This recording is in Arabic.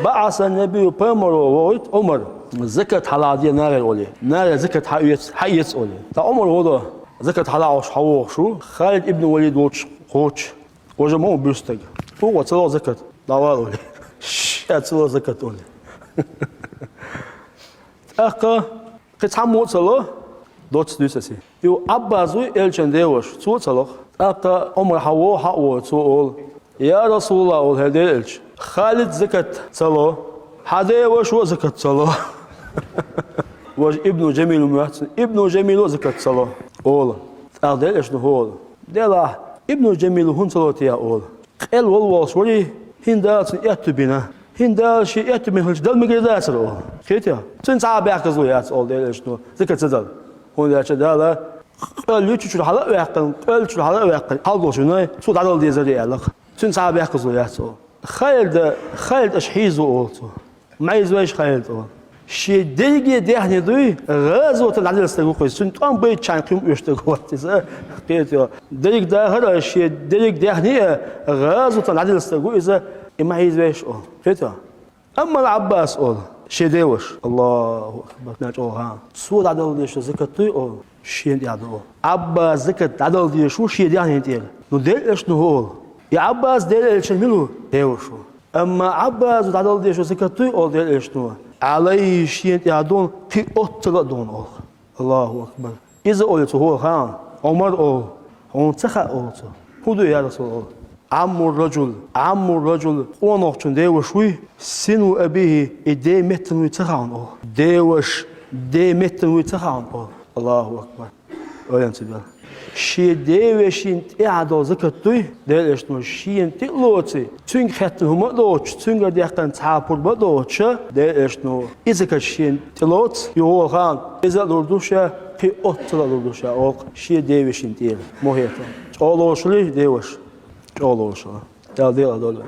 بعث النبي بمر عمر زكت على دي نار الأولى نار زكت حيث أولى عمر هذا زكت على شو خالد ابن وليد وش وجمعه بيستج هو تلو زكت دعوة أولى تلو زكت أولى أكا كتحمل تلو دوت دوسسي يو أبازوي إلشان ديوش تلو تلو أكا عمر حوا تلو يا رسول الله هديلش خالد زكت تلو هذا وش زكت تلو وش ابن جميل محسن ابن جميل زكت تلو أول أردلش نهول دلا ابن جميل هون تلو تيا أول قل والله شوي هندات يأتبنا هندات شيء يأتبنا هلش دل مقدار أول كيتها تنسى بيعكزويات أول دلش نو زكت تدل هون دلش دلا قل يوتشوا حلا ويعقل قل شو حلا ويعقل حلو شنو صوت عدل دي زري علق تنسى بيعكزويات أول خالد أشحيزه أول ما يزويش خالد أول شيء دلقي دهني دوي غازو تلعدل استقوقي سنتوان بيت شان قيم يشتقوات إذا كيتها دلق ده هذا شيء دلق دهني غازو تلعدل استقوقي إذا ما يزويش أول كيتها أما العباس أول شيء ديوش الله أكبر ناجو ها سود عدل ديش زكتوي أول شيء ديادو أول عباس زكت عدل ديش شو شيء دهني ديال ندلش نهول يا عباس دلش ملو ديوشو أما عباس عدل ديش زكتوي أول دلش نهول عليه شيء يعدون في أطلع دون الله أكبر إذا قلت هو خان عمر أو هون تخا أو هو يا رسول الله عم الرجل ونقطن ديوشوي سنو أبيه إدي متن ويتخان أو دي متن ويتخان أو الله أكبر أولين سبيل شيء ديوشين إعادة زكتوي دلش نو شيء تلوتي تون خاتن هم دوتش تون قد يحتن تعبور بدوتش دلش نو إذا كشيء تلوت يهو خان إذا لردوشة في أطلع لردوشة أو شيء ديوشين تيل مهيتا أولوش ليه ديوش أولوش لا ديلا